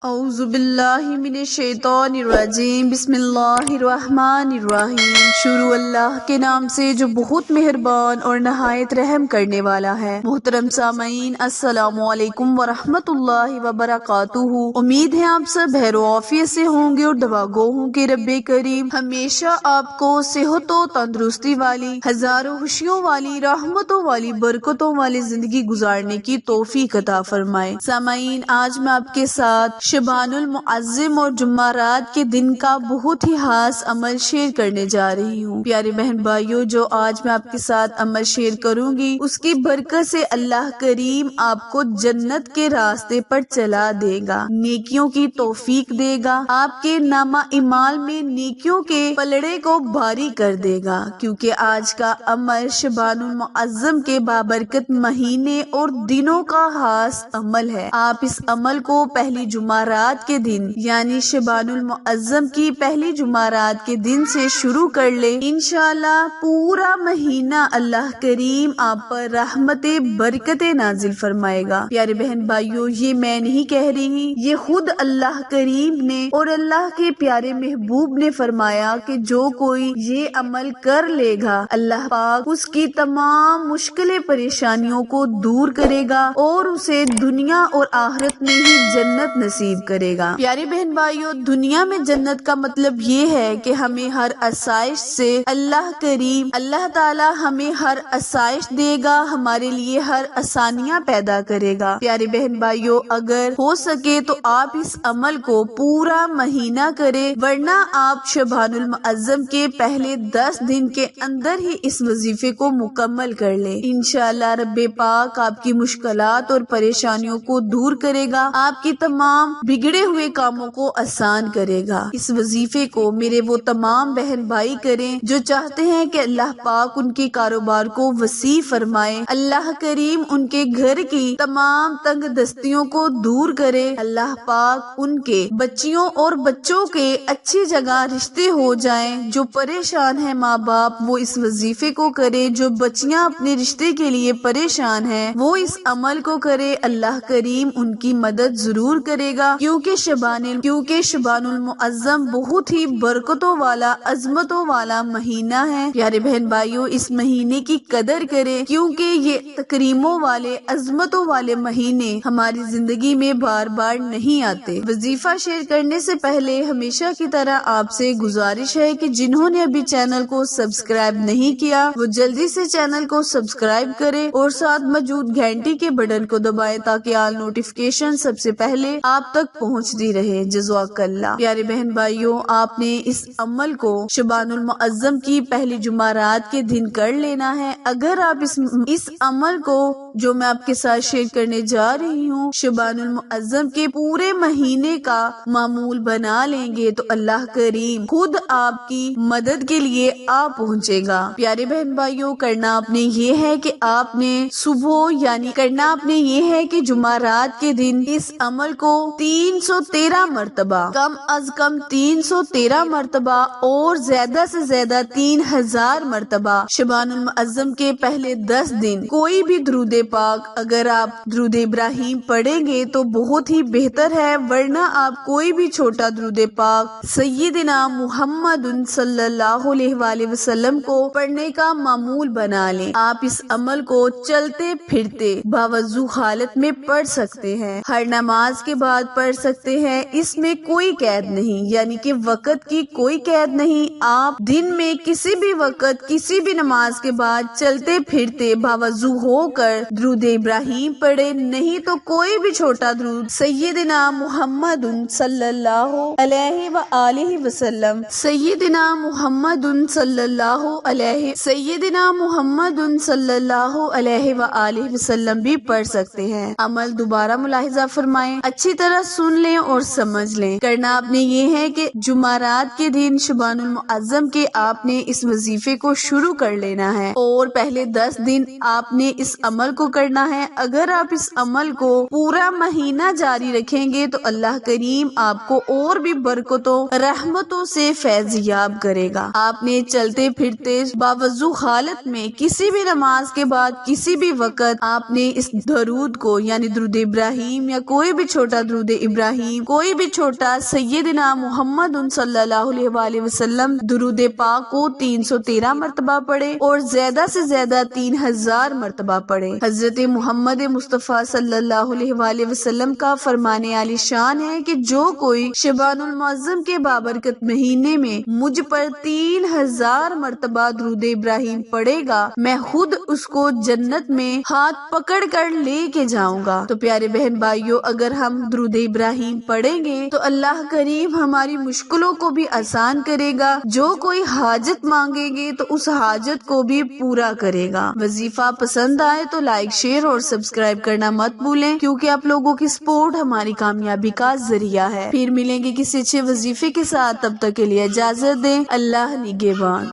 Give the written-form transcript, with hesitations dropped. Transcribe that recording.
اعوذ باللہ من الشیطان الرجیم، بسم اللہ الرحمن الرحیم۔ شروع اللہ کے نام سے جو بہت مہربان اور نہایت رحم کرنے والا ہے۔ محترم سامعین، السلام علیکم ورحمۃ اللہ وبرکاتہ۔ امید ہے آپ سب خیر و عافیت سے ہوں گے اور دعا گو ہوں کہ رب کریم ہمیشہ آپ کو صحت و تندرستی والی، ہزاروں خوشیوں والی، رحمتوں والی، برکتوں والی زندگی گزارنے کی توفیق عطا فرمائے۔ سامعین، آج میں آپ کے ساتھ شبان المعظم اور جمعرات کے دن کا بہت ہی خاص عمل شیئر کرنے جا رہی ہوں۔ پیارے بہن بھائیوں، جو آج میں آپ کے ساتھ عمل شیئر کروں گی، اس کی برکت سے اللہ کریم آپ کو جنت کے راستے پر چلا دے گا، نیکیوں کی توفیق دے گا، آپ کے نامہ اعمال میں نیکیوں کے پلڑے کو بھاری کر دے گا، کیونکہ آج کا عمل شبان المعظم کے بابرکت مہینے اور دنوں کا خاص عمل ہے۔ آپ اس عمل کو پہلی جمعرات کے دن یعنی شبان المعظم کی پہلی جمعرات کے دن سے شروع کر لے، انشاءاللہ پورا مہینہ اللہ کریم آپ پر رحمت برکت نازل فرمائے گا۔ پیارے بہن بھائیوں، یہ میں نہیں کہہ رہی، یہ خود اللہ کریم نے اور اللہ کے پیارے محبوب نے فرمایا کہ جو کوئی یہ عمل کر لے گا، اللہ پاک اس کی تمام مشکلیں پریشانیوں کو دور کرے گا اور اسے دنیا اور آخرت میں ہی جنت نصیب کرے گا۔ پیارے بہن بھائیوں، دنیا میں جنت کا مطلب یہ ہے کہ ہمیں ہر آسائش سے اللہ کریم، اللہ تعالی ہمیں ہر آسائش دے گا، ہمارے لیے ہر آسانیاں پیدا کرے گا۔ پیارے بہن بھائیوں، اگر ہو سکے تو آپ اس عمل کو پورا مہینہ کریں، ورنہ آپ شبان المعظم کے پہلے 10 دن کے اندر ہی اس وظیفے کو مکمل کر لیں۔ انشاءاللہ رب پاک آپ کی مشکلات اور پریشانیوں کو دور کرے گا، آپ کی تمام بگڑے ہوئے کاموں کو آسان کرے گا۔ اس وظیفے کو میرے وہ تمام بہن بھائی کریں جو چاہتے ہیں کہ اللہ پاک ان کے کاروبار کو وسیع فرمائے، اللہ کریم ان کے گھر کی تمام تنگ دستیوں کو دور کرے، اللہ پاک ان کے بچیوں اور بچوں کے اچھی جگہ رشتے ہو جائیں، جو پریشان ہیں ماں باپ وہ اس وظیفے کو کرے، جو بچیاں اپنے رشتے کے لیے پریشان ہیں وہ اس عمل کو کرے، اللہ کریم ان کی مدد ضرور کرے گا، کیونکہ شبان المعظم بہت ہی برکتوں والا، عظمتوں والا مہینہ ہے۔ پیارے بہن بھائیوں، اس مہینے کی قدر کریں، کیونکہ یہ تکریموں والے، عظمتوں والے مہینے ہماری زندگی میں بار بار نہیں آتے۔ وظیفہ شیئر کرنے سے پہلے ہمیشہ کی طرح آپ سے گزارش ہے کہ جنہوں نے ابھی چینل کو سبسکرائب نہیں کیا وہ جلدی سے چینل کو سبسکرائب کریں اور ساتھ موجود گھنٹی کے بٹن کو دبائیں تاکہ آل نوٹیفیکیشن سب سے پہلے آپ تک پہنچتی رہے۔ جزاک اللہ۔ پیارے بہن بھائیوں، آپ نے اس عمل کو شبان المعظم کی پہلی جمعرات کے دن کر لینا ہے۔ اگر آپ اس عمل کو جو میں آپ کے ساتھ شیئر کرنے جا رہی ہوں شبان المعظم کے پورے مہینے کا معمول بنا لیں گے تو اللہ کریم خود آپ کی مدد کے لیے آ پہنچے گا۔ پیارے بہن بھائیوں، کرنا آپ نے یہ ہے کہ آپ نے جمعرات کے دن اس عمل کو 313 مرتبہ، کم از کم 313 مرتبہ اور زیادہ سے زیادہ 3000 مرتبہ شبان المعظم کے پہلے 10 دن کوئی بھی درود پاک، اگر آپ درود ابراہیم پڑھیں گے تو بہت ہی بہتر ہے، ورنہ آپ کوئی بھی چھوٹا درود پاک سیدنا محمد صلی اللہ علیہ وآلہ وسلم کو پڑھنے کا معمول بنا لیں۔ آپ اس عمل کو چلتے پھرتے باوضو حالت میں پڑھ سکتے ہیں، ہر نماز کے بعد پڑھ سکتے ہیں، اس میں کوئی قید نہیں، یعنی کہ وقت کی کوئی قید نہیں۔ آپ دن میں کسی بھی وقت کسی بھی نماز کے بعد چلتے پھرتے باوضو ہو کر درود ابراہیم پڑھے، نہیں تو کوئی بھی چھوٹا درود سیدنا محمد صلی اللہ علیہ وآلہ وسلم، سیدنا محمد صلی اللہ علیہ وآلہ وسلم بھی پڑھ سکتے ہیں۔ عمل دوبارہ ملاحظہ فرمائیں، اچھی طرح سن لیں اور سمجھ لیں۔ کرنا آپ نے یہ ہے کہ جمعرات کے دن شبان المعظم کے آپ نے اس وظیفے کو شروع کر لینا ہے اور پہلے 10 دن آپ نے اس عمل کو کرنا ہے۔ اگر آپ اس عمل کو پورا مہینہ جاری رکھیں گے تو اللہ کریم آپ کو اور بھی برکتوں، رحمتوں سے فیض یاب کرے گا۔ آپ نے چلتے پھرتے باوضو حالت میں کسی بھی نماز کے بعد کسی بھی وقت آپ نے اس درود کو یعنی درود ابراہیم یا کوئی بھی چھوٹا درود درود ابراہیم کوئی بھی چھوٹا سیدنا محمد صلی اللہ علیہ وآلہ وسلم درود پاک کو 313 مرتبہ پڑھے اور زیادہ سے زیادہ 3000 مرتبہ پڑھے۔ حضرت محمد مصطفیٰ صلی اللہ علیہ وآلہ وسلم کا فرمان عالی شان ہے کہ جو کوئی شعبان المعظم کے بابرکت مہینے میں مجھ پر 3000 مرتبہ درود ابراہیم پڑھے گا، میں خود اس کو جنت میں ہاتھ پکڑ کر لے کے جاؤں گا۔ تو پیارے بہن بھائیوں، اگر ہم درود ابراہیم پڑھیں گے تو اللہ کریم ہماری مشکلوں کو بھی آسان کرے گا، جو کوئی حاجت مانگے گے تو اس حاجت کو بھی پورا کرے گا۔ وظیفہ پسند آئے تو لائک، شیئر اور سبسکرائب کرنا مت بھولیں، کیونکہ آپ لوگوں کی سپورٹ ہماری کامیابی کا ذریعہ ہے۔ پھر ملیں گے کسی اچھے وظیفے کے ساتھ، تب تک کے لیے اجازت دیں۔ اللہ نگہبان۔